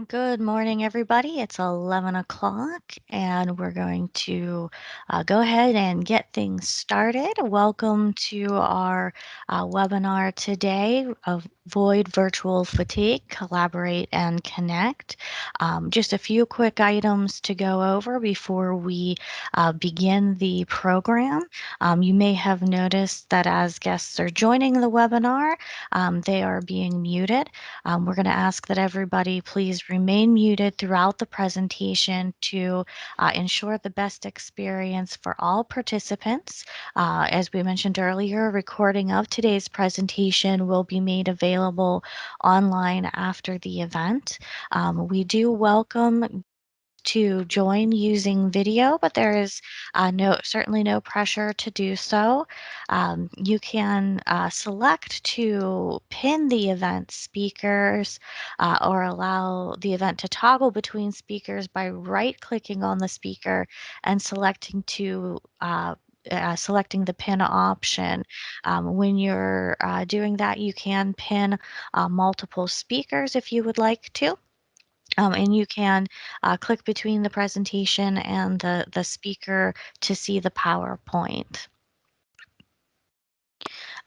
Good morning, everybody. It's 11 o'clock, and we're going to go ahead and get things started. Welcome to our webinar today, Avoid Virtual Fatigue, Collaborate and Connect. Just a few quick items to go over before we begin the program. You may have noticed that as guests are joining the webinar, they are being muted. We're going to ask that everybody please remain muted throughout the presentation to ensure the best experience for all participants. As we mentioned earlier, a recording of today's presentation will be made available online after the event. We do welcome to join using video, but there is certainly no pressure to do so. You can select to pin the event speakers or allow the event to toggle between speakers by right-clicking on the speaker and selecting the pin option. When you're doing that, you can pin multiple speakers if you would like to. And you can click between the presentation and the speaker to see the PowerPoint.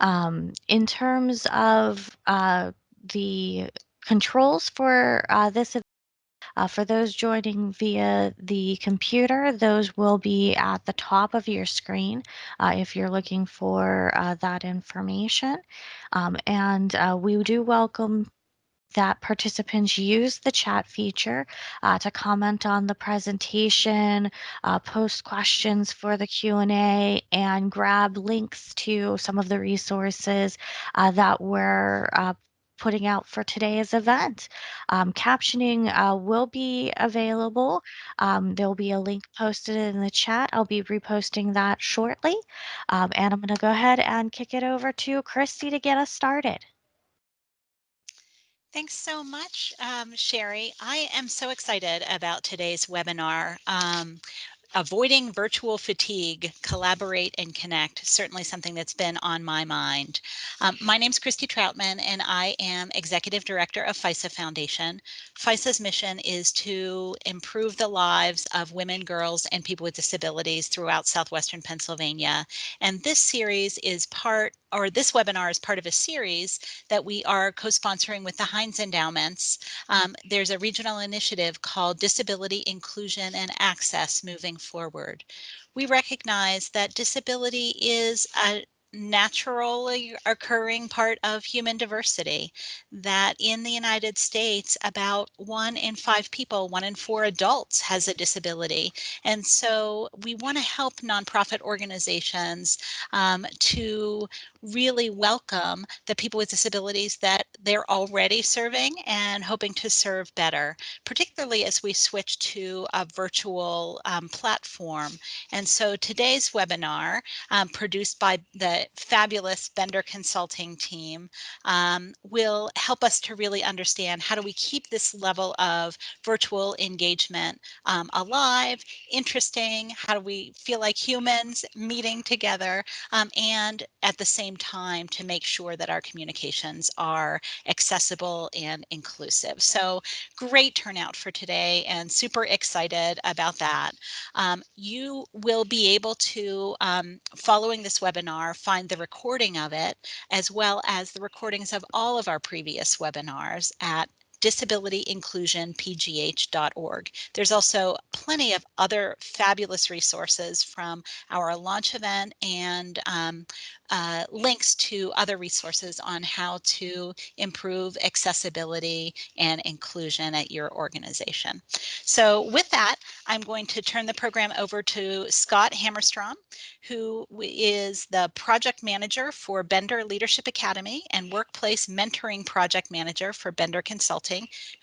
In terms of the controls for this event, for those joining via the computer, those will be at the top of your screen if you're looking for that information. And we do welcome that participants use the chat feature to comment on the presentation, post questions for the Q&A, and grab links to some of the resources that we're putting out for today's event. Captioning will be available. There'll be a link posted in the chat. I'll be reposting that shortly. And I'm going to go ahead and kick it over to Christy to get us started. Thanks so much, Sherry. I am so excited about today's webinar. Avoiding virtual fatigue, collaborate and connect, certainly something that's been on my mind. My name's Christy Troutman, and I am Executive Director of FISA Foundation. FISA's mission is to improve the lives of women, girls, and people with disabilities throughout Southwestern Pennsylvania. And this series is this webinar is part of a series that we are co-sponsoring with the Heinz Endowments. There's a regional initiative called Disability Inclusion and Access Moving Forward. We recognize that disability is a naturally occurring part of human diversity, that in the United States, about 1 in 5 people, 1 in 4 adults has a disability. And so we want to help nonprofit organizations to really welcome the people with disabilities that they're already serving and hoping to serve better, particularly as we switch to a virtual platform. And so today's webinar, produced by the fabulous vendor consulting team, will help us to really understand how do we keep this level of virtual engagement alive, interesting, how do we feel like humans meeting together, and at the same time to make sure that our communications are accessible and inclusive. So great turnout for today and super excited about that. You will be able to, following this webinar, find the recording of it as well as the recordings of all of our previous webinars at disabilityinclusionpgh.org. There's also plenty of other fabulous resources from our launch event and links to other resources on how to improve accessibility and inclusion at your organization. So with that, I'm going to turn the program over to Scott Hammerstrom, who is the project manager for Bender Leadership Academy and workplace mentoring project manager for Bender Consulting,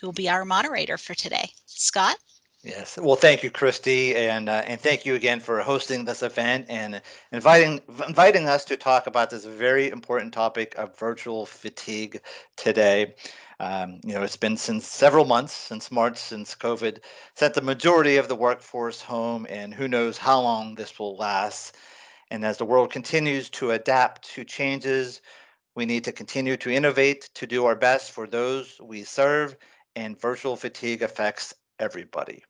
who will be our moderator for today. Scott? Yes. Well, thank you, Christy, and thank you again for hosting this event and inviting us to talk about this very important topic of virtual fatigue today. It's been since several months, since March, since COVID, sent the majority of the workforce home, and who knows how long this will last. And as the world continues to adapt to changes, we need to continue to innovate, to do our best for those we serve, and virtual fatigue affects everybody.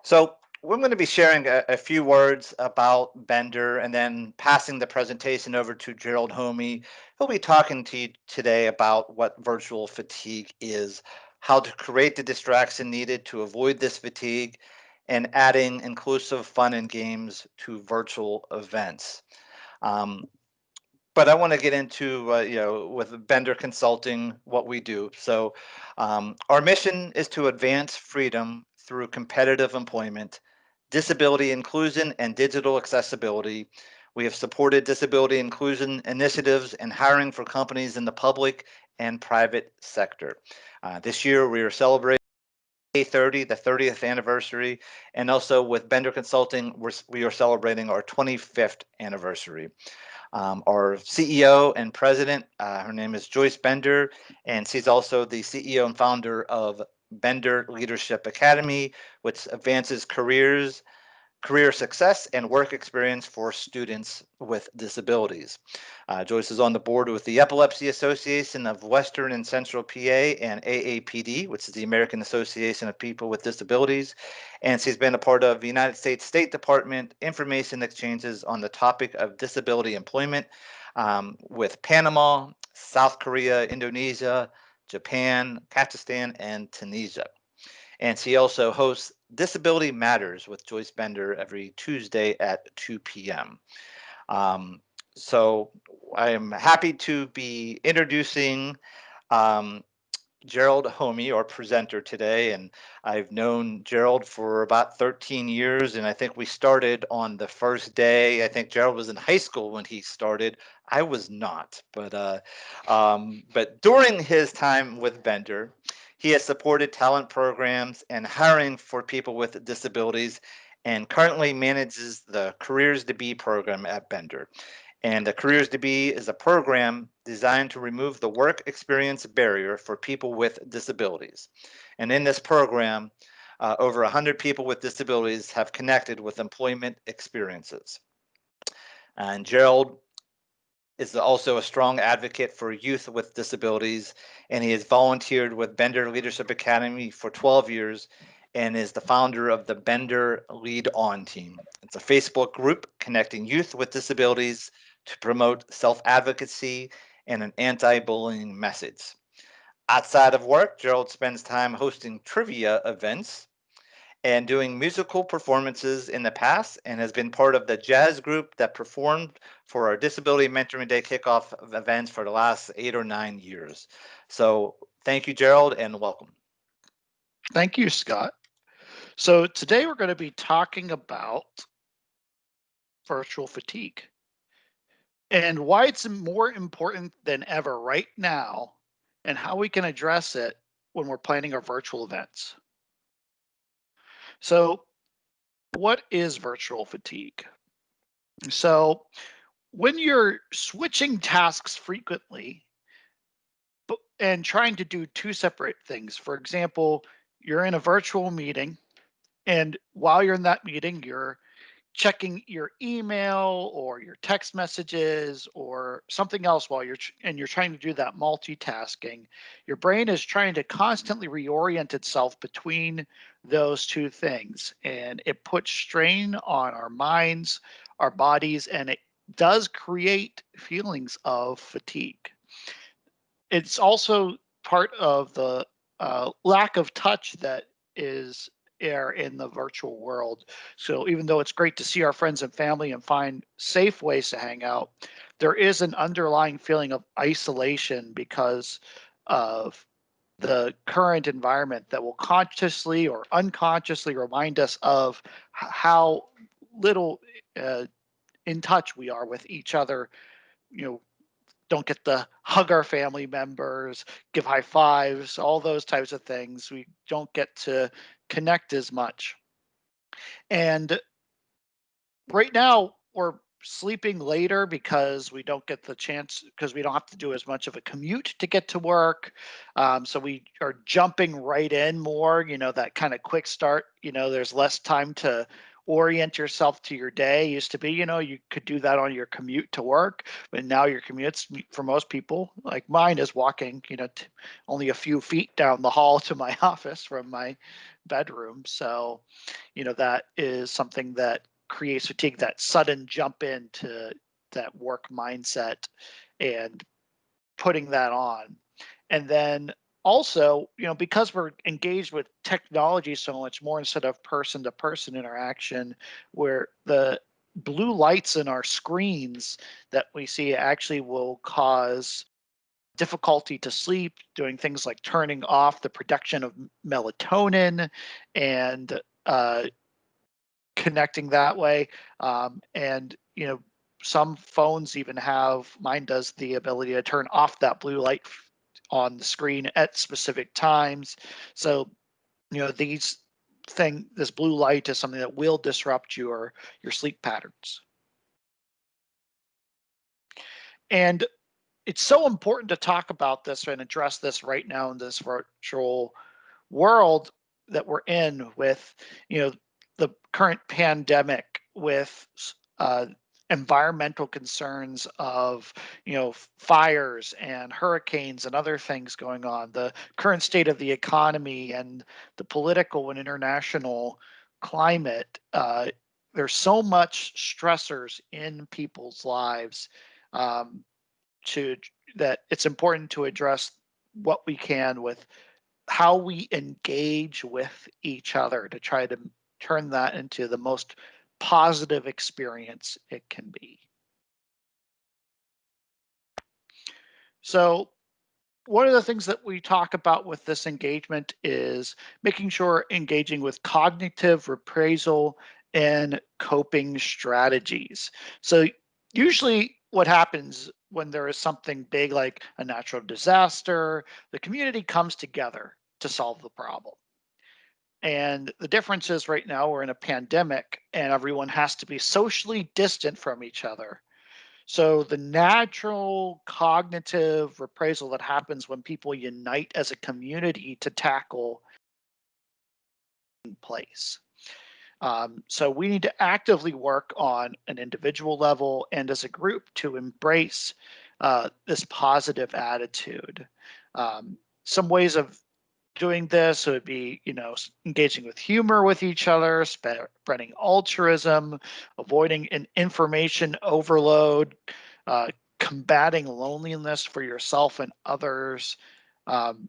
So we're going to be sharing a few words about Bender and then passing the presentation over to Gerald Homey. He'll be talking to you today about what virtual fatigue is, how to create the distraction needed to avoid this fatigue, and adding inclusive fun and games to virtual events. Um, but I want to get into, with Bender Consulting, what we do. So our mission is to advance freedom through competitive employment, disability inclusion, and digital accessibility. We have supported disability inclusion initiatives and hiring for companies in the public and private sector. This year, we are celebrating A30, the 30th anniversary, and also with Bender Consulting, we are celebrating our 25th anniversary. Our CEO and president, her name is Joyce Bender, and she's also the CEO and founder of Bender Leadership Academy, which advances career success and work experience for students with disabilities. Joyce is on the board with the Epilepsy Association of Western and Central PA and AAPD, which is the American Association of People with Disabilities. And she's been a part of the United States State Department information exchanges on the topic of disability employment with Panama, South Korea, Indonesia, Japan, Pakistan, and Tunisia. And she also hosts Disability Matters with Joyce Bender every Tuesday at 2 p.m. Um, so I am happy to be introducing um, Gerald Homey, our presenter today, and I've known Gerald for about 13 years, and I think we started on the first day. I think Gerald was in high school when he started. I was not, but during his time with Bender, he has supported talent programs and hiring for people with disabilities, and currently manages the Careers to Be program at Bender. And the Careers to Be is a program designed to remove the work experience barrier for people with disabilities. And in this program, over 100 people with disabilities have connected with employment experiences. And Gerald is also a strong advocate for youth with disabilities, and he has volunteered with Bender Leadership Academy for 12 years and is the founder of the Bender Lead On team. It's a Facebook group connecting youth with disabilities to promote self-advocacy and an anti-bullying message. Outside of work, Gerald spends time hosting trivia events and doing musical performances in the past and has been part of the jazz group that performed for our Disability Mentoring Day kickoff events for the last 8 or 9 years. So thank you, Gerald, and welcome. Thank you, Scott. So today we're going to be talking about virtual fatigue and why it's more important than ever right now and how we can address it when we're planning our virtual events. So what is virtual fatigue? So when you're switching tasks frequently and trying to do two separate things, for example, you're in a virtual meeting and while you're in that meeting, you're checking your email or your text messages or something else while you're trying to do that multitasking. Your brain is trying to constantly reorient itself between those two things, and it puts strain on our minds, our bodies, and it does create feelings of fatigue. It's also part of the lack of touch that is there in the virtual world. So even though it's great to see our friends and family and find safe ways to hang out, there is an underlying feeling of isolation because of the current environment that will consciously or unconsciously remind us of how little uh, in touch we are with each other. You know, don't get to hug our family members, give high fives, all those types of things. We don't get to connect as much. And right now, we're sleeping later because we don't get the chance, because we don't have to do as much of a commute to get to work. So we are jumping right in more, that kind of quick start. There's less time to orient yourself to your day. Used to be, you could do that on your commute to work, but now your commutes for most people, like mine, is walking, only a few feet down the hall to my office from my bedroom. So, that is something that creates fatigue, that sudden jump into that work mindset and putting that on. And then also, because we're engaged with technology so much more instead of person to person interaction, where the blue lights in our screens that we see actually will cause difficulty to sleep, doing things like turning off the production of melatonin and connecting that way. And some phones even have, mine does, the ability to turn off that blue light on the screen at specific times. So this blue light is something that will disrupt your sleep patterns. And it's so important to talk about this and address this right now in this virtual world that we're in, with the current pandemic, with uh, environmental concerns of fires and hurricanes and other things going on, the current state of the economy and the political and international climate. There's so much stressors in people's lives, um, to that it's important to address what we can with how we engage with each other to try to turn that into the most positive experience it can be. So, one of the things that we talk about with this engagement is making sure engaging with cognitive reappraisal and coping strategies. So, usually, what happens when there is something big like a natural disaster, the community comes together to solve the problem. And the difference is right now we're in a pandemic and everyone has to be socially distant from each other. So the natural cognitive appraisal that happens when people unite as a community to tackle place. So we need to actively work on an individual level and as a group to embrace this positive attitude. Some ways of doing this would be, engaging with humor with each other, spreading altruism, avoiding an information overload, uh, combating loneliness for yourself and others. Um,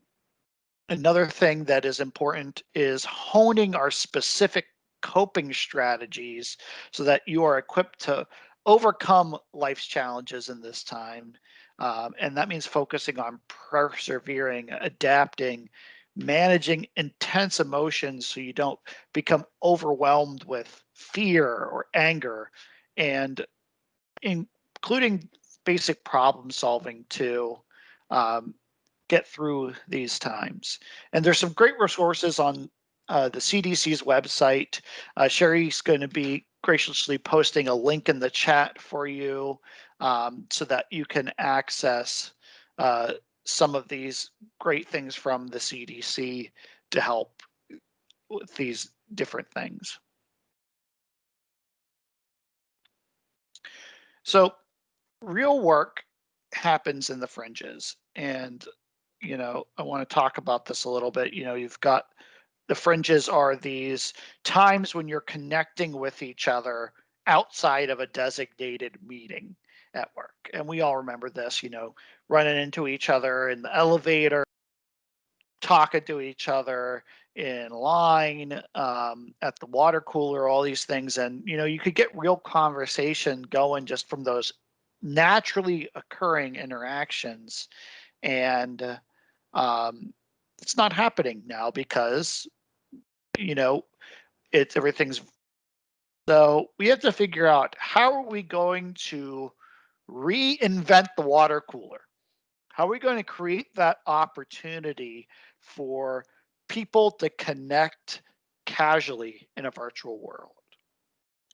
Another thing that is important is honing our specific coping strategies so that you are equipped to overcome life's challenges in this time. And that means focusing on persevering, adapting, managing intense emotions so you don't become overwhelmed with fear or anger, and including basic problem solving to um, get through these times. And there's some great resources on the CDC's website. Sherry's going to be graciously posting a link in the chat for you, so that you can access some of these great things from the CDC to help with these different things. So real work happens in the fringes. And, I want to talk about this a little bit. You've got the fringes are these times when you're connecting with each other outside of a designated meeting at work. And we all remember this, running into each other in the elevator, talking to each other in line, at the water cooler, all these things. And, you could get real conversation going just from those naturally occurring interactions. And it's not happening now because, you know, it's everything's, so we have to figure out how are we going to reinvent the water cooler? How are we going to create that opportunity for people to connect casually in a virtual world?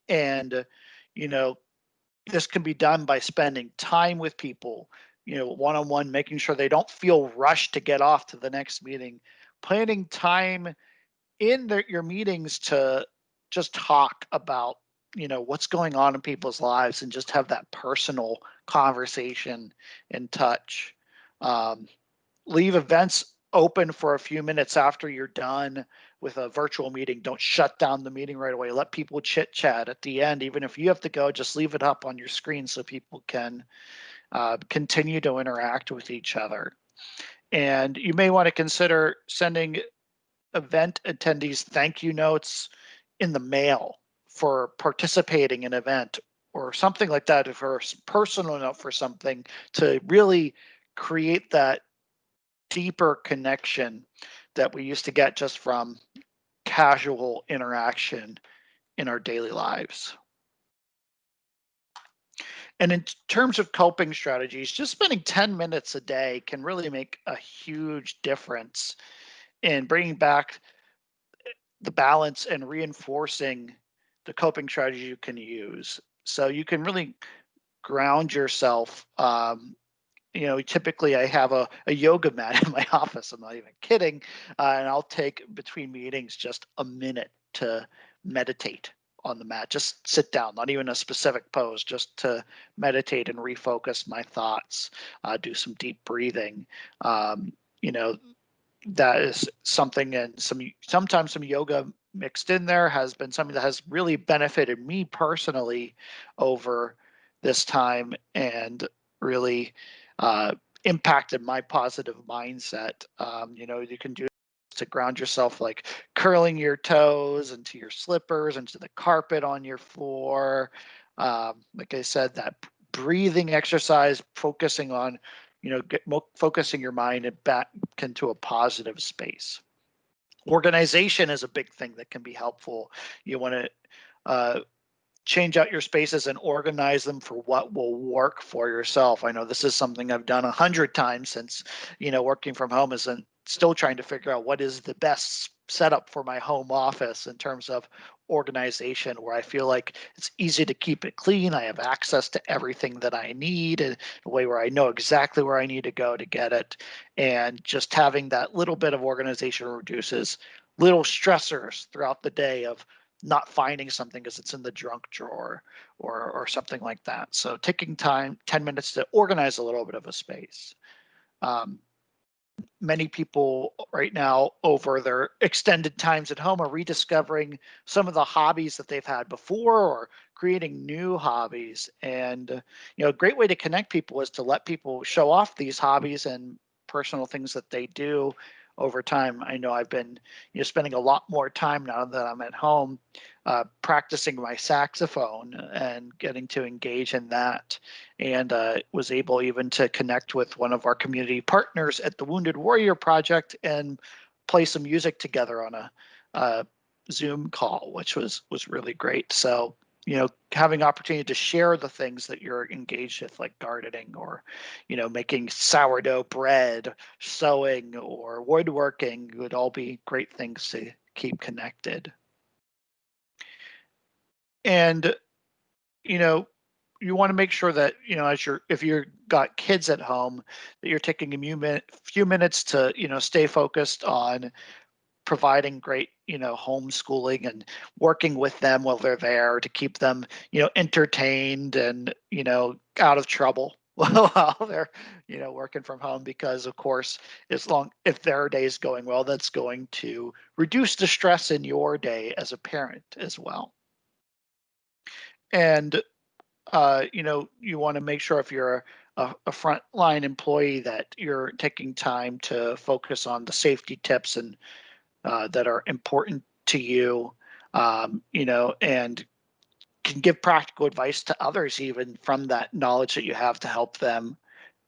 And, you know, this can be done by spending time with people, one on one, making sure they don't feel rushed to get off to the next meeting, planning time in your meetings to just talk about, what's going on in people's lives and just have that personal conversation and touch. Um, Leave events open for a few minutes after you're done with a virtual meeting. Don't shut down the meeting right away. Let people chit chat at the end. Even if you have to go, just leave it up on your screen so people can continue to interact with each other. And you may want to consider sending event attendees thank you notes in the mail for participating in an event or something like that, for a personal note for something, to really create that deeper connection that we used to get just from casual interaction in our daily lives. And in terms of coping strategies, just spending 10 minutes a day can really make a huge difference in bringing back the balance and reinforcing the coping strategy you can use. So you can really ground yourself. Typically I have a yoga mat in my office. I'm not even kidding. And I'll take between meetings just a minute to meditate on the mat. Just sit down, not even a specific pose, just to meditate and refocus my thoughts, do some deep breathing. Um, you know, that is something, and sometimes some yoga mixed in there has been something that has really benefited me personally over this time, and really uh, impacted my positive mindset. You can do to ground yourself, like curling your toes into your slippers, into the carpet on your floor. Like I said, that breathing exercise, focusing on, focusing your mind and back into a positive space. Organization is a big thing that can be helpful. You want to change out your spaces and organize them for what will work for yourself. I know this is something I've done 100 times since, working from home, is still trying to figure out what is the best setup for my home office in terms of organization, where I feel like it's easy to keep it clean. I have access to everything that I need in a way where I know exactly where I need to go to get it. And just having that little bit of organization reduces little stressors throughout the day of not finding something because it's in the junk drawer, or something like that. So taking time, 10 minutes to organize a little bit of a space. Um, Many people right now, over their extended times at home, are rediscovering some of the hobbies that they've had before, or creating new hobbies. And a great way to connect people is to let people show off these hobbies and personal things that they do over time. I know I've been spending a lot more time now that I'm at home, practicing my saxophone and getting to engage in that, and was able even to connect with one of our community partners at the Wounded Warrior Project and play some music together on a Zoom call, which was really great. So having opportunity to share the things that you're engaged with, like gardening, or making sourdough bread, sewing, or woodworking, would all be great things to keep connected. And you want to make sure that if you're got kids at home, that you're taking a few minutes to stay focused on providing great homeschooling and working with them while they're there, to keep them entertained and out of trouble while they're working from home, because of course, if their day is going well, that's going to reduce the stress in your day as a parent as well. And you want to make sure, if you're a frontline employee, that you're taking time to focus on the safety tips and that are important to you, and can give practical advice to others, even from that knowledge that you have, to help them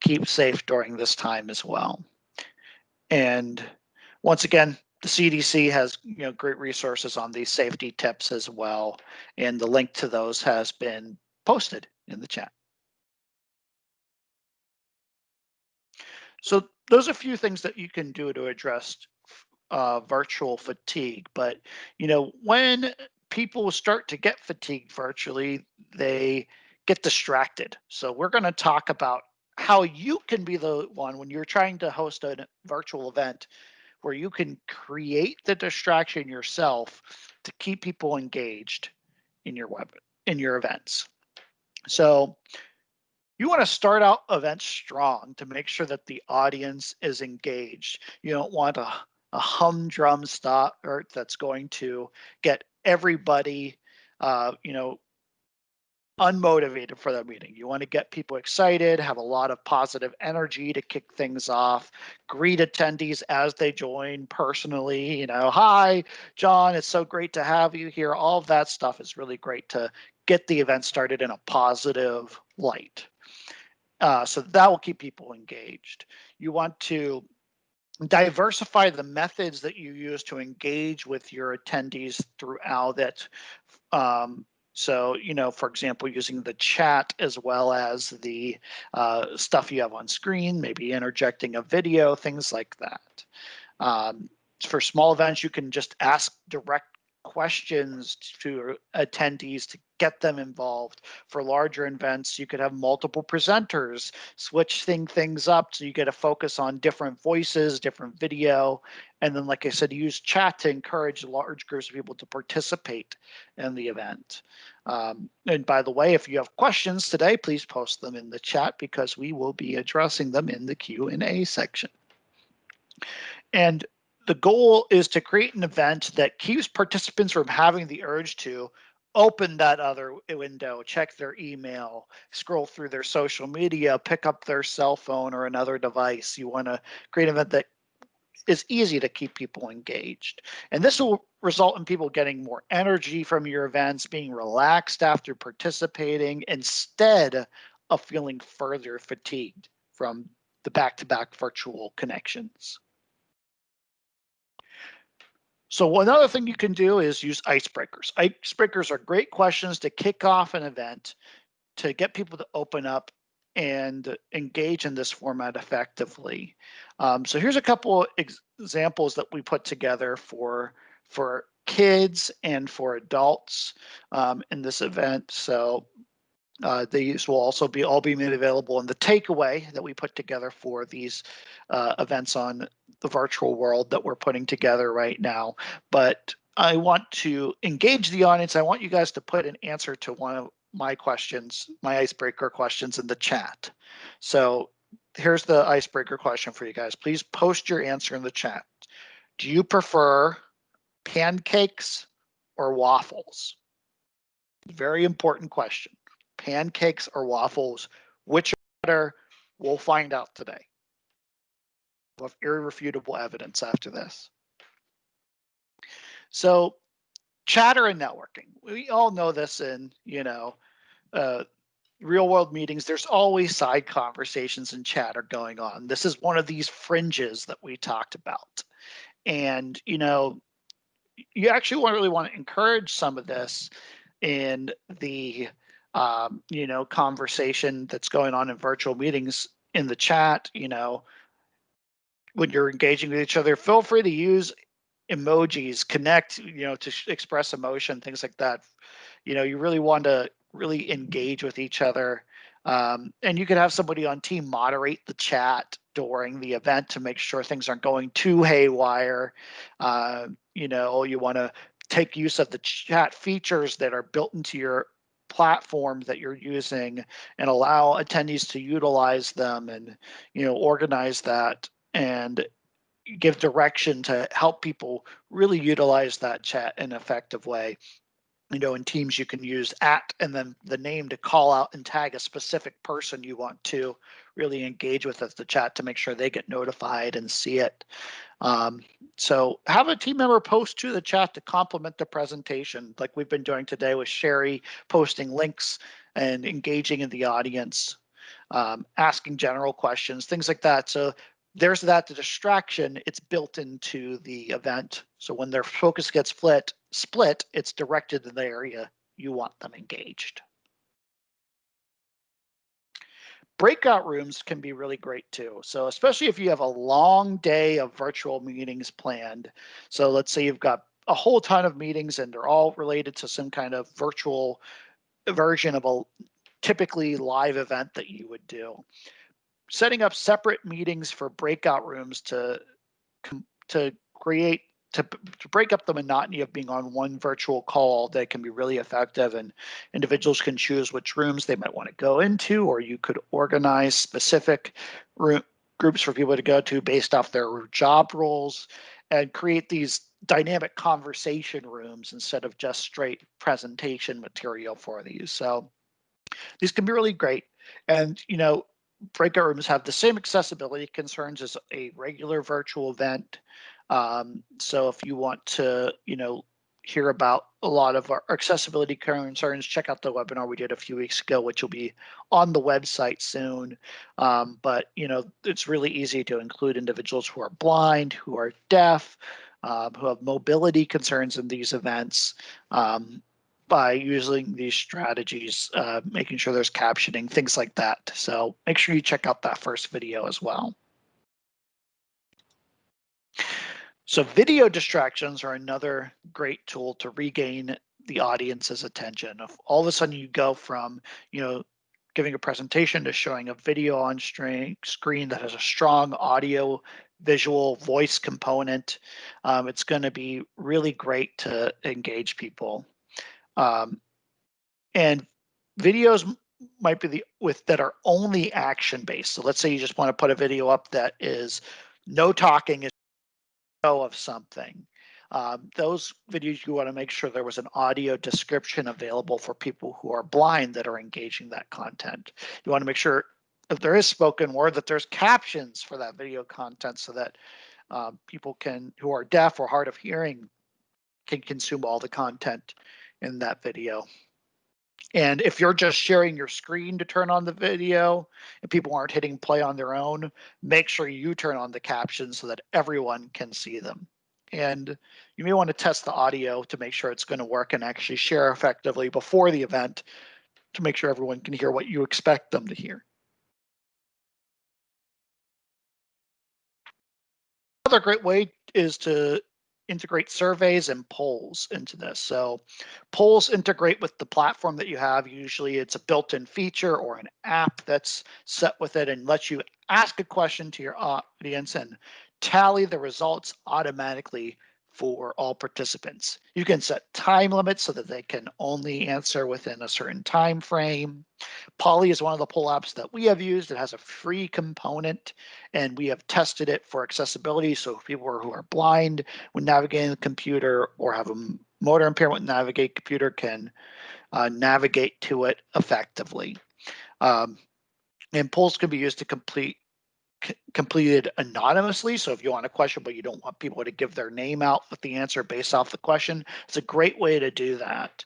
keep safe during this time as well. And once again, the CDC has great resources on these safety tips as well, and the link to those has been posted in the chat. So those are a few things that you can do to address virtual fatigue. But when people start to get fatigued virtually, they get distracted. So we're going to talk about how you can be the one, when you're trying to host a virtual event, where you can create the distraction yourself to keep people engaged in your events. So you want to start out events strong to make sure that the audience is engaged. You don't want a humdrum start that's going to get everybody, unmotivated for the meeting. You want to get people excited, have a lot of positive energy to kick things off, greet attendees as they join personally, hi, John, it's so great to have you here. All of that stuff is really great to get the event started in a positive light. So that will keep people engaged. You want to diversify the methods that you use to engage with your attendees throughout it. So, for example, using the chat as well as the stuff you have on screen, maybe interjecting a video, things like that. For small events, you can just ask direct questions to attendees to get them involved. For larger events, you could have multiple presenters, switch things up so you get a focus on different voices, different video, and then, like I said, use chat to encourage large groups of people to participate in the event. And by the way, if you have questions today, please post them in the chat because we will be addressing them in the Q&A section. And the goal is to create an event that keeps participants from having the urge to open that other window, check their email, scroll through their social media, pick up their cell phone or another device. You want to create an event that is easy to keep people engaged. And this will result in people getting more energy from your events, being relaxed after participating instead of feeling further fatigued from the back-to-back virtual connections. So another thing you can do is use icebreakers. Icebreakers are great questions to kick off an event, to get people to open up and engage in this format effectively. So here's a couple examples that we put together for kids and for adults in this event. So these will also all be made available in the takeaway that we put together for these events on the virtual world that we're putting together right now. But I want to engage the audience. I want you guys to put an answer to one of my questions, my icebreaker questions in the chat. So here's the icebreaker question for you guys. Please post your answer in the chat. Do you prefer pancakes or waffles? Very important question. Pancakes or waffles, which are better? We'll find out today. We'll have irrefutable evidence after this. So chatter and networking. We all know this in, real world meetings. There's always side conversations and chatter going on. This is one of these fringes that we talked about. And, you actually really want to encourage some of this in the conversation that's going on in virtual meetings in the chat. When you're engaging with each other, feel free to use emojis, connect, to express emotion, things like that. You really want to really engage with each other. And you could have somebody on team moderate the chat during the event to make sure things aren't going too haywire. You want to take use of the chat features that are built into your platform that you're using and allow attendees to utilize them and, organize that and give direction to help people really utilize that chat in an effective way. In Teams, you can use @ and then the name to call out and tag a specific person you want to really engage with as the chat to make sure they get notified and see it. So have a team member post to the chat to complement the presentation, like we've been doing today with Sherry posting links and engaging in the audience, asking general questions, things like that. So there's the distraction. It's built into the event. So when their focus gets split, it's directed to the area you want them engaged. Breakout rooms can be really great too. So especially if you have a long day of virtual meetings planned. So let's say you've got a whole ton of meetings and they're all related to some kind of virtual version of a typically live event that you would do. Setting up separate meetings for breakout rooms to to create to break up the monotony of being on one virtual call that can be really effective, and individuals can choose which rooms they might want to go into, or you could organize specific groups for people to go to based off their job roles and create these dynamic conversation rooms instead of just straight presentation material for these. So these can be really great. And, breakout rooms have the same accessibility concerns as a regular virtual event. So if you want to, hear about a lot of our accessibility concerns, check out the webinar we did a few weeks ago, which will be on the website soon. But, it's really easy to include individuals who are blind, who are deaf, who have mobility concerns in these events. By using these strategies, making sure there's captioning, things like that. So make sure you check out that first video as well. So video distractions are another great tool to regain the audience's attention. If all of a sudden you go from, giving a presentation to showing a video on screen that has a strong audio, visual, voice component, it's going to be really great to engage people. And videos might be that are only action based. So let's say you just want to put a video up that is no talking, is of something. Those videos, you want to make sure there was an audio description available for people who are blind that are engaging that content. You want to make sure if there is spoken word that there's captions for that video content so that people who are deaf or hard of hearing can consume all the content in that video. And if you're just sharing your screen to turn on the video and people aren't hitting play on their own, make sure you turn on the captions so that everyone can see them. And you may want to test the audio to make sure it's going to work and actually share effectively before the event to make sure everyone can hear what you expect them to hear. Another great way is to integrate surveys and polls into this. So polls integrate with the platform that you have. Usually it's a built-in feature or an app that's set with it and lets you ask a question to your audience and tally the results automatically for all participants. You can set time limits so that they can only answer within a certain time frame. Poly is one of the poll apps that we have used. It has a free component, and we have tested it for accessibility. So people who are blind when navigating the computer or have a motor impairment when navigate computer can navigate to it effectively. And polls can be used to completed anonymously. So if you want a question, but you don't want people to give their name out with the answer based off the question, it's a great way to do that.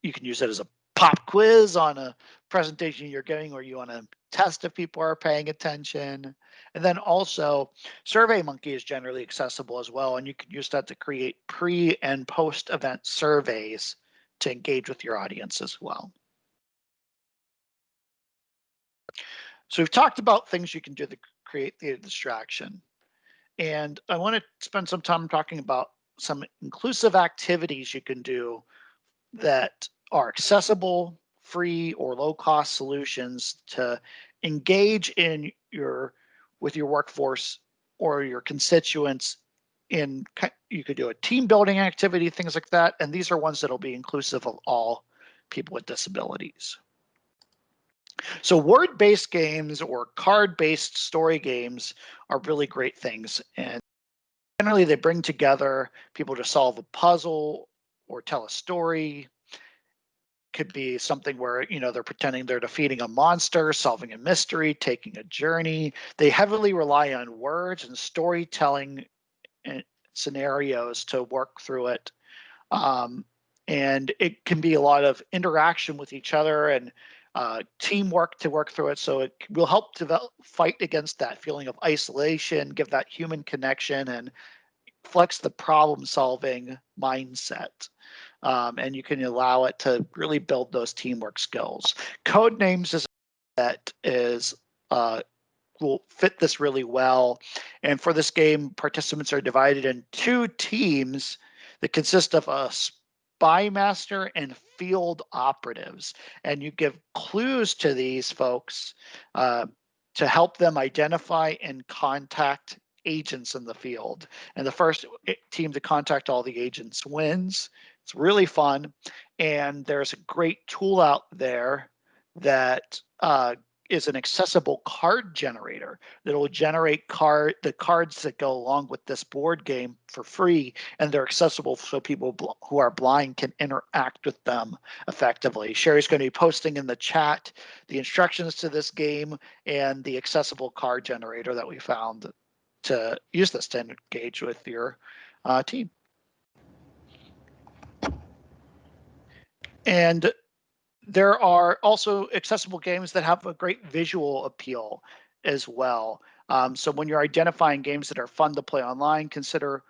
You can use it as a pop quiz on a presentation you're giving where you want to test if people are paying attention. And then also SurveyMonkey is generally accessible as well. And you can use that to create pre and post event surveys to engage with your audience as well. So we've talked about things you can do to create the distraction. And I want to spend some time talking about some inclusive activities you can do that are accessible, free, or low-cost solutions to engage with your workforce or your constituents in. You could do a team building activity, things like that. And these are ones that'll be inclusive of all people with disabilities. So word-based games or card-based story games are really great things. And generally they bring together people to solve a puzzle or tell a story. Could be something where, they're pretending they're defeating a monster, solving a mystery, taking a journey. They heavily rely on words and storytelling scenarios to work through it. And it can be a lot of interaction with each other and teamwork to work through it. So it will help fight against that feeling of isolation, give that human connection, and flex the problem solving mindset. And you can allow it to really build those teamwork skills. Code names is will fit this really well. And for this game, participants are divided in 2 teams that consist of a spy master and field operatives. And you give clues to these folks to help them identify and contact agents in the field, and the first team to contact all the agents wins. It's really fun, and there's a great tool out there that is an accessible card generator that will generate the cards that go along with this board game for free, and they're accessible so people who are blind can interact with them effectively. Sherry's going to be posting in the chat the instructions to this game and the accessible card generator that we found to use this to engage with your team. And there are also accessible games that have a great visual appeal as well. So when you're identifying games that are fun to play online, consider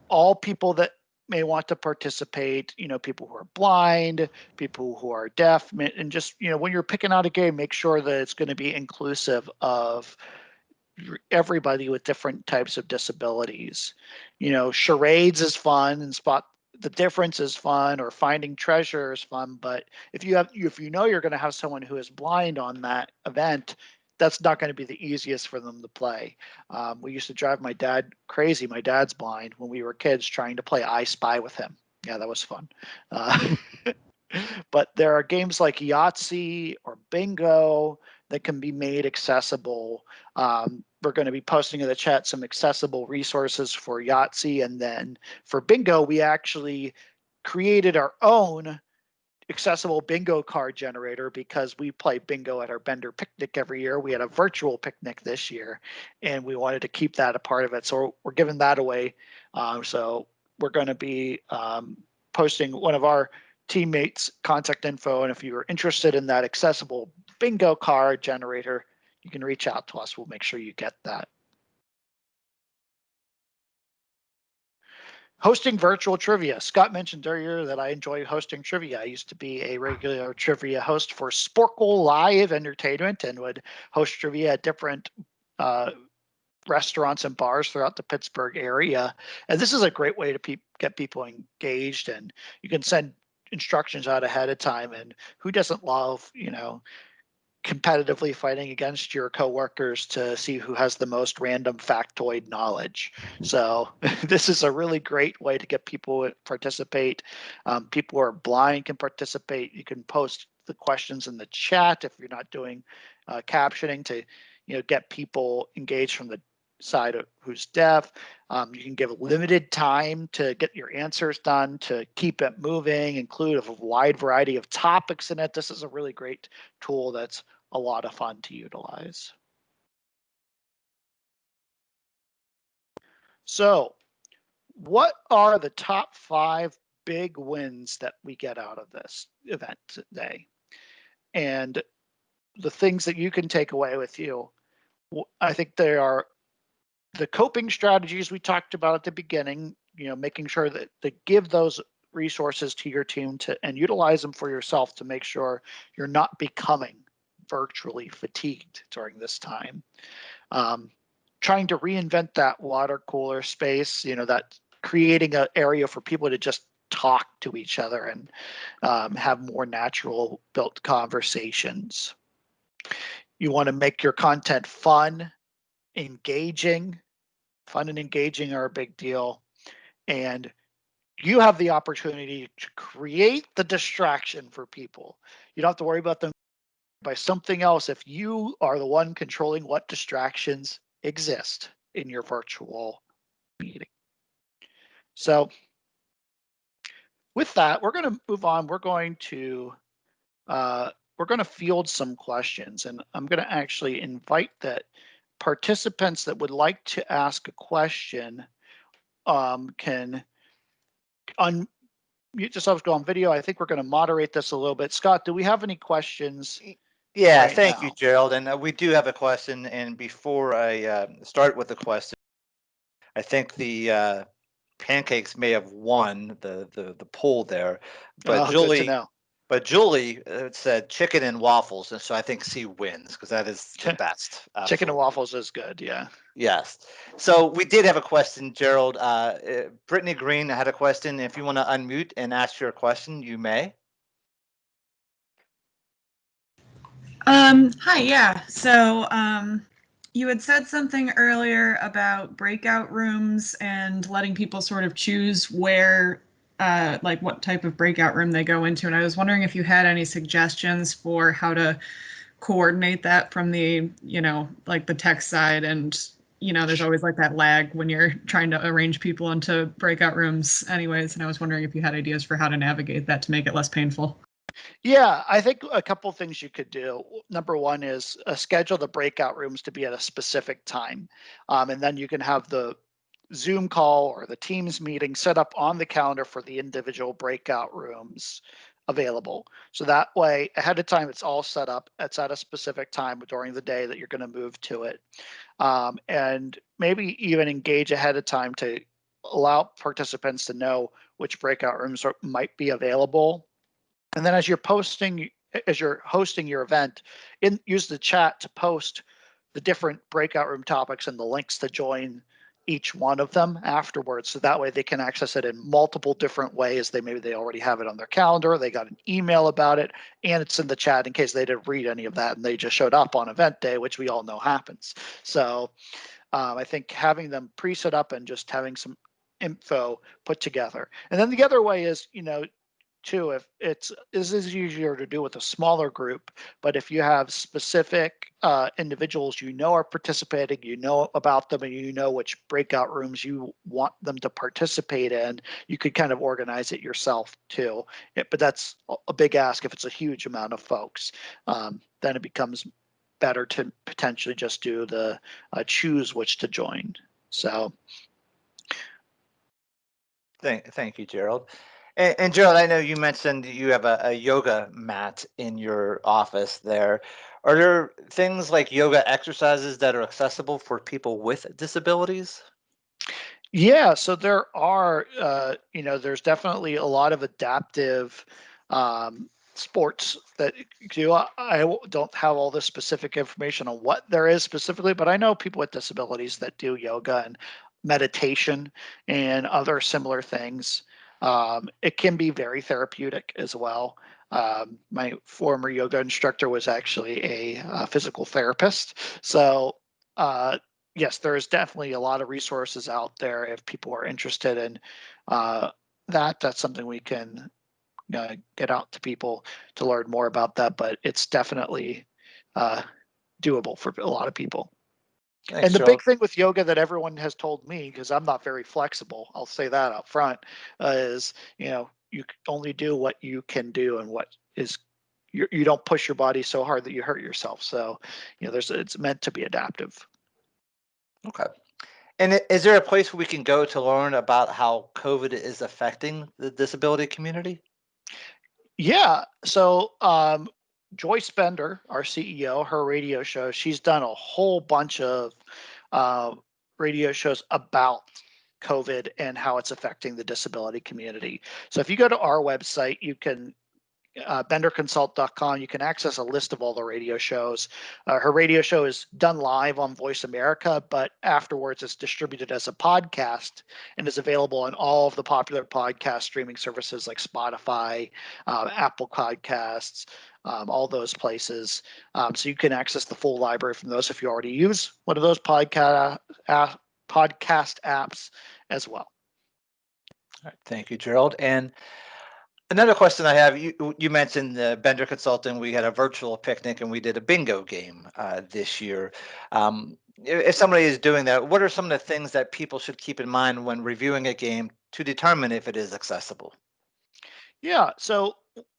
all people that may want to participate, people who are blind, people who are deaf, and just, when you're picking out a game, make sure that it's going to be inclusive of everybody with different types of disabilities. Charades is fun, and spot the difference is fun, or finding treasure is fun. But if you know you're going to have someone who is blind on that event, that's not going to be the easiest for them to play. We used to drive my dad crazy. My dad's blind when we were kids, trying to play I Spy with him. Yeah, that was fun. But there are games like Yahtzee or Bingo that can be made accessible. We're going to be posting in the chat some accessible resources for Yahtzee. And then for Bingo, we actually created our own accessible bingo card generator because we play bingo at our Bender picnic every year. We had a virtual picnic this year, and we wanted to keep that a part of it. So we're giving that away. So we're going to be posting one of our teammates' contact info. And if you're interested in that accessible bingo card generator, you can reach out to us. We'll make sure you get that. Hosting virtual trivia. Scott mentioned earlier that I enjoy hosting trivia. I used to be a regular trivia host for Sporkle Live Entertainment and would host trivia at different restaurants and bars throughout the Pittsburgh area. And this is a great way to get people engaged, and you can send instructions out ahead of time. And who doesn't love, competitively fighting against your coworkers to see who has the most random factoid knowledge. So this is a really great way to get people to participate. People who are blind can participate. You can post the questions in the chat if you're not doing captioning to get people engaged from the side of who's deaf. You can give limited time to get your answers done, to keep it moving, include a wide variety of topics in it. This is a really great tool that's a lot of fun to utilize. So what are the top 5 big wins that we get out of this event today? And the things that you can take away with you, I think they are the coping strategies we talked about at the beginning, making sure that they give those resources to your team and utilize them for yourself to make sure you're not becoming virtually fatigued during this time. Trying to reinvent that water cooler space, that creating an area for people to just talk to each other and have more natural built conversations. You want to make your content fun, engaging. Fun and engaging are a big deal. And you have the opportunity to create the distraction for people. You don't have to worry about them by something else if you are the one controlling what distractions exist in your virtual meeting. So with that, we're going to move on. We're going to field some questions, and I'm going to actually invite that participants that would like to ask a question can unmute yourselves, go on video. I think we're going to moderate this a little bit. Scott, do we have any questions? Yeah, right thank now? you, Gerald. And we do have a question. And before I start with the question, I think the pancakes may have won the poll there, but Good to Julie. know. But Julie said chicken and waffles, and so I think C wins because that is the best. Chicken and waffles is good, yeah. Yes. So we did have a question, Gerald. Brittany Green had a question. If you want to unmute and ask your question, you may. Hi, yeah. So you had said something earlier about breakout rooms and letting people sort of choose where, like what type of breakout room they go into. And I was wondering if you had any suggestions for how to coordinate that from the, like the tech side. And, there's always like that lag when you're trying to arrange people into breakout rooms anyways. And I was wondering if you had ideas for how to navigate that to make it less painful. Yeah, I think a couple things you could do. Number one is schedule the breakout rooms to be at a specific time. And then you can have the Zoom call or the Teams meeting set up on the calendar for the individual breakout rooms available. So that way, ahead of time, it's all set up. It's at a specific time during the day that you're going to move to it. And maybe even engage ahead of time to allow participants to know which breakout rooms might be available. And then as you're hosting your event, use the chat to post the different breakout room topics and the links to join each one of them afterwards. So that way they can access it in multiple different ways. Maybe they already have it on their calendar, they got an email about it, and it's in the chat in case they didn't read any of that and they just showed up on event day, which we all know happens. So I think having them pre-set up and just having some info put together. And then the other way is, too, if this is easier to do with a smaller group, but if you have specific individuals are participating, about them, and which breakout rooms you want them to participate in, you could kind of organize it yourself too. But that's a big ask if it's a huge amount of folks. Then it becomes better to potentially just do the choose which to join. So Thank you, Gerald. And Gerald, I know you mentioned you have a yoga mat in your office there. Are there things like yoga exercises that are accessible for people with disabilities? yeah, so there are, there's definitely a lot of adaptive sports that do. Don't have all the specific information on what there is specifically, but I know people with disabilities that do yoga and meditation and other similar things. It can be very therapeutic as well. My former yoga instructor was actually a physical therapist, so yes, there is definitely a lot of resources out there if people are interested in that. That's something we can get out to people to learn more about that, but it's definitely doable for a lot of people. Thanks, And the Gerald. big thing with yoga that everyone has told me, because I'm not very flexible, I'll say that up front, is you only do what you can do and what is you don't push your body so hard that you hurt yourself. So it's meant to be adaptive. Okay. And is there a place where we can go to learn about how COVID is affecting the disability community? Yeah. So Joyce Bender, our CEO, her radio show, she's done a whole bunch of uh, radio shows about COVID and how it's affecting the disability community. So if you go to our website, you can benderconsult.com, you can access a list of all the radio shows. Her radio show is done live on Voice America, but afterwards it's distributed as a podcast and is available on all of the popular podcast streaming services like Spotify, Apple Podcasts, all those places. So you can access the full library from those if you already use one of those podcast apps as well. All right, thank you, Gerald. And another question I have, you mentioned Bender Consulting. We had a virtual picnic and we did a bingo game this year. If somebody is doing that, what are some of the things that people should keep in mind when reviewing a game to determine if it is accessible? Yeah, so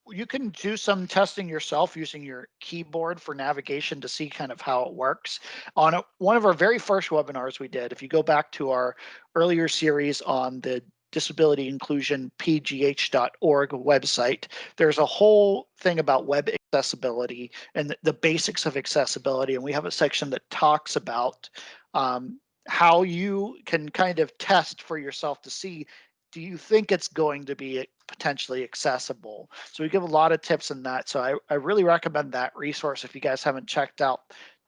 you can do some testing yourself using your keyboard for navigation to see kind of how it works. One of our very first webinars we did, if you go back to our earlier series on the disability inclusion pgh.org website, there's a whole thing about web accessibility and the basics of accessibility. And we have a section that talks about how you can kind of test for yourself to see, do you think it's going to be potentially accessible? So we give a lot of tips in that. So I really recommend that resource if you guys haven't checked out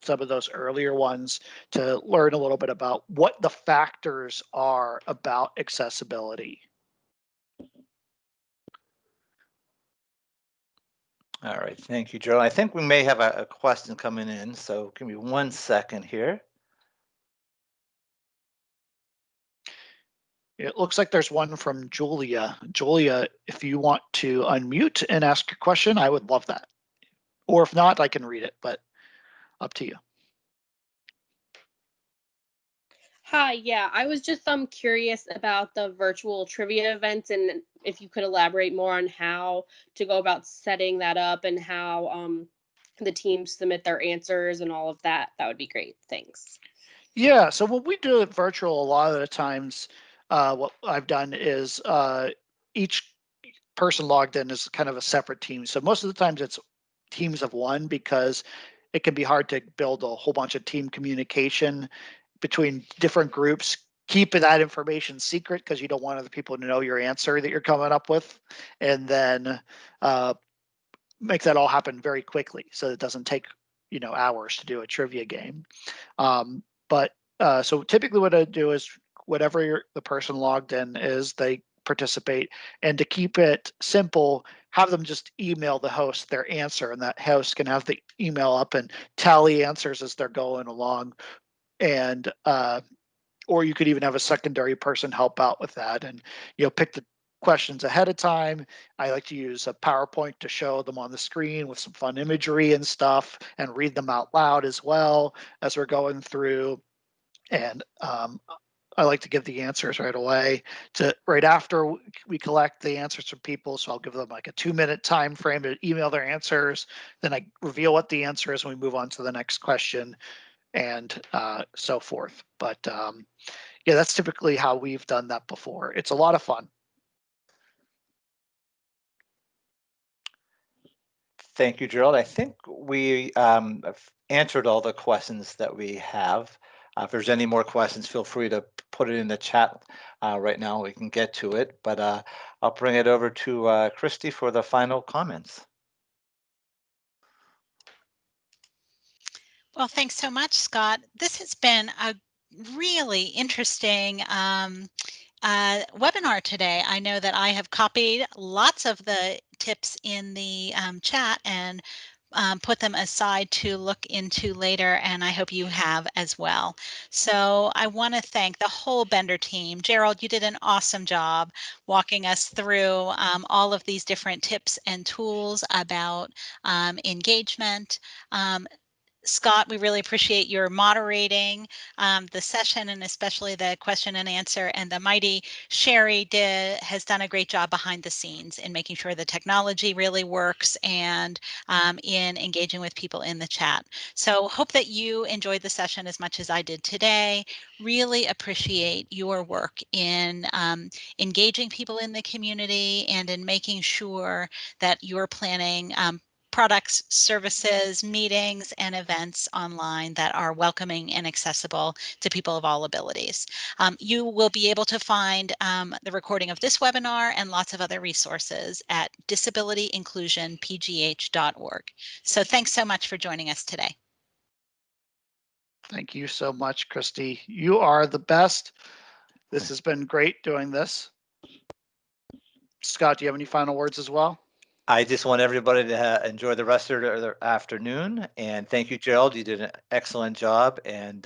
some of those earlier ones to learn a little bit about what the factors are about accessibility. All right, thank you, Gerald. I think we may have a question coming in, so give me 1 second here. It looks like there's one from Julia. Julia, if you want to unmute and ask your question, I would love that. Or if not, I can read it, but up to you. Hi, yeah, I was just curious about the virtual trivia events and if you could elaborate more on how to go about setting that up and how the teams submit their answers and all of that. That would be great. Thanks. Yeah, so when we do it virtual, a lot of the times, what I've done is each person logged in is kind of a separate team. So most of the times it's teams of one because it can be hard to build a whole bunch of team communication between different groups. Keep that information secret because you don't want other people to know your answer that you're coming up with, and then make that all happen very quickly so it doesn't take hours to do a trivia game. But so typically what I do is whatever the person logged in is, they participate. And to keep it simple, have them just email the host their answer, and that host can have the email up and tally answers as they're going along. And or you could even have a secondary person help out with that, and pick the questions ahead of time. I like to use a PowerPoint to show them on the screen with some fun imagery and stuff, and read them out loud as well as we're going through. And I like to give the answers right away, to right after we collect the answers from people. So I'll give them like a 2-minute time frame to email their answers. Then I reveal what the answer is, and we move on to the next question, and so forth. But yeah, that's typically how we've done that before. It's a lot of fun. Thank you, Gerald. I think we have answered all the questions that we have. If there's any more questions, feel free to put it in the chat right now. We can get to it, but I'll bring it over to Christy for the final comments. Well, thanks so much, Scott. This has been a really interesting webinar today. I know that I have copied lots of the tips in the chat and put them aside to look into later, and I hope you have as well. So I want to thank the whole Bender team. Gerald, you did an awesome job walking us through all of these different tips and tools about engagement. Scott, we really appreciate your moderating the session, and especially the question and answer. And the mighty Sherry has done a great job behind the scenes in making sure the technology really works, and in engaging with people in the chat. So hope that you enjoyed the session as much as I did today. Really appreciate your work in engaging people in the community and in making sure that you're planning products, services, meetings, and events online that are welcoming and accessible to people of all abilities. You will be able to find the recording of this webinar and lots of other resources at disabilityinclusionpgh.org. So thanks so much for joining us today. Thank you so much, Christy. You are the best. This has been great doing this. Scott, do you have any final words as well? I just want everybody to enjoy the rest of their afternoon, and thank you, Gerald. You did an excellent job, and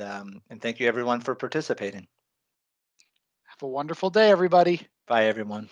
thank you everyone for participating. Have a wonderful day, everybody. Bye, everyone.